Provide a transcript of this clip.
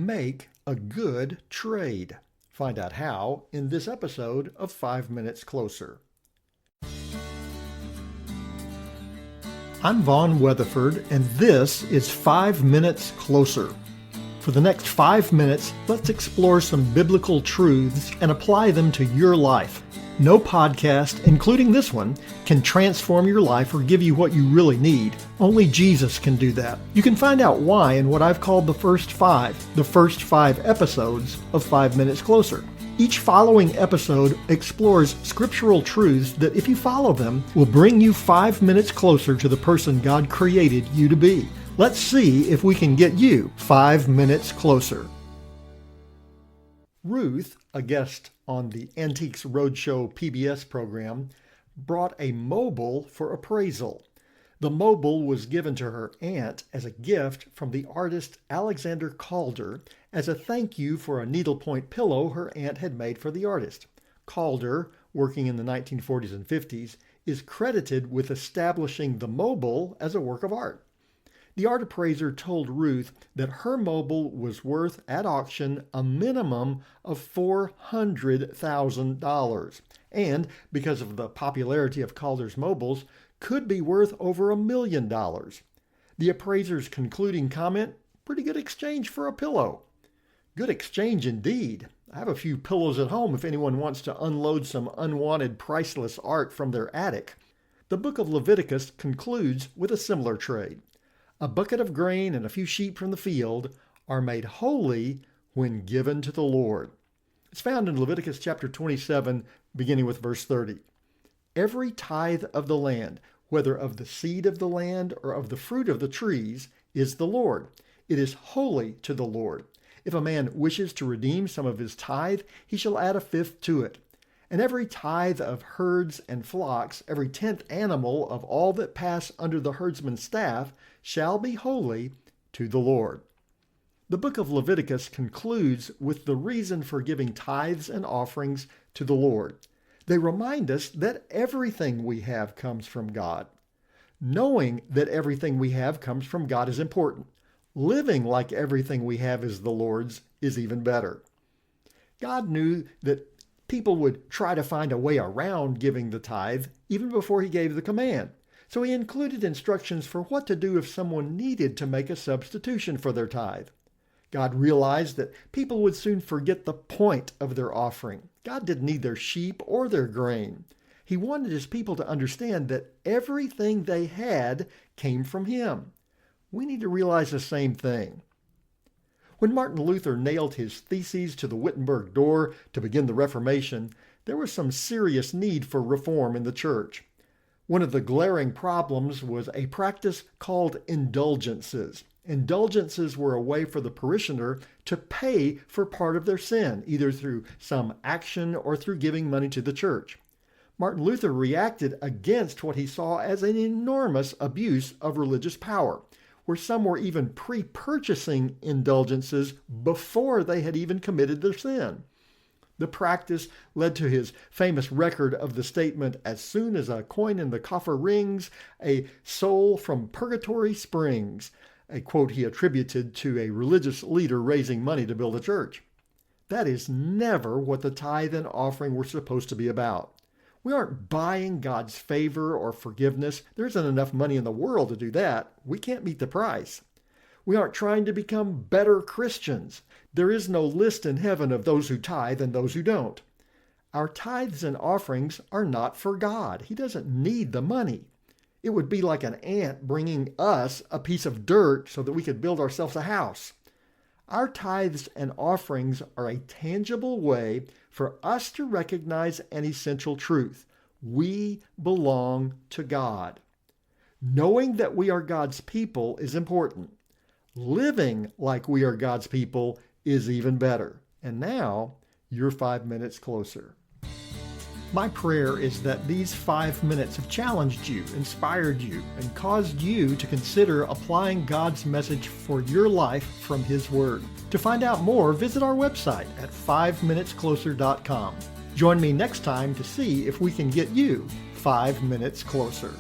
make a good trade. Find out how in this episode of 5 Minutes Closer. I'm Vaughn Weatherford, and this is 5 Minutes Closer. For the next 5 minutes, let's explore some biblical truths and apply them to your life. No podcast, including this one, can transform your life or give you what you really need. Only Jesus can do that. You can find out why in what I've called the first five episodes of 5 Minutes Closer. Each following episode explores scriptural truths that, if you follow them, will bring you 5 minutes closer to the person God created you to be. Let's see if we can get you 5 minutes closer. Ruth, a guest on the Antiques Roadshow PBS program, brought a mobile for appraisal. The mobile was given to her aunt as a gift from the artist Alexander Calder as a thank you for a needlepoint pillow her aunt had made for the artist. Calder, working in the 1940s and 50s, is credited with establishing the mobile as a work of art. The art appraiser told Ruth that her mobile was worth at auction a minimum of $400,000, and because of the popularity of Calder's mobiles, could be worth over $1 million. The appraiser's concluding comment, pretty good exchange for a pillow. Good exchange indeed. I have a few pillows at home if anyone wants to unload some unwanted priceless art from their attic. The book of Leviticus concludes with a similar trade. A bucket of grain and a few sheep from the field are made holy when given to the Lord. It's found in Leviticus chapter 27, beginning with verse 30. Every tithe of the land, whether of the seed of the land or of the fruit of the trees, is the Lord. It is holy to the Lord. If a man wishes to redeem some of his tithe, he shall add a fifth to it. And every tithe of herds and flocks, every 10th animal of all that pass under the herdsman's staff, shall be holy to the Lord. The book of Leviticus concludes with the reason for giving tithes and offerings to the Lord. They remind us that everything we have comes from God. Knowing that everything we have comes from God is important. Living like everything we have is the Lord's is even better. God knew that people would try to find a way around giving the tithe even before he gave the command. So he included instructions for what to do if someone needed to make a substitution for their tithe. God realized that people would soon forget the point of their offering. God didn't need their sheep or their grain. He wanted his people to understand that everything they had came from him. We need to realize the same thing. When Martin Luther nailed his theses to the Wittenberg door to begin the Reformation, there was some serious need for reform in the church. One of the glaring problems was a practice called indulgences. Indulgences were a way for the parishioner to pay for part of their sin, either through some action or through giving money to the church. Martin Luther reacted against what he saw as an enormous abuse of religious power, where some were even pre-purchasing indulgences before they had even committed their sin. The practice led to his famous record of the statement, "As soon as a coin in the coffer rings, a soul from purgatory springs," a quote he attributed to a religious leader raising money to build a church. That is never what the tithe and offering were supposed to be about. We aren't buying God's favor or forgiveness. There isn't enough money in the world to do that. We can't meet the price. We aren't trying to become better Christians. There is no list in heaven of those who tithe and those who don't. Our tithes and offerings are not for God. He doesn't need the money. It would be like an ant bringing us a piece of dirt so that we could build ourselves a house. Our tithes and offerings are a tangible way for us to recognize an essential truth. We belong to God. Knowing that we are God's people is important. Living like we are God's people is even better. And now, you're 5 minutes closer. My prayer is that these 5 minutes have challenged you, inspired you, and caused you to consider applying God's message for your life from His Word. To find out more, visit our website at 5minutescloser.com. Join me next time to see if we can get you 5 minutes closer.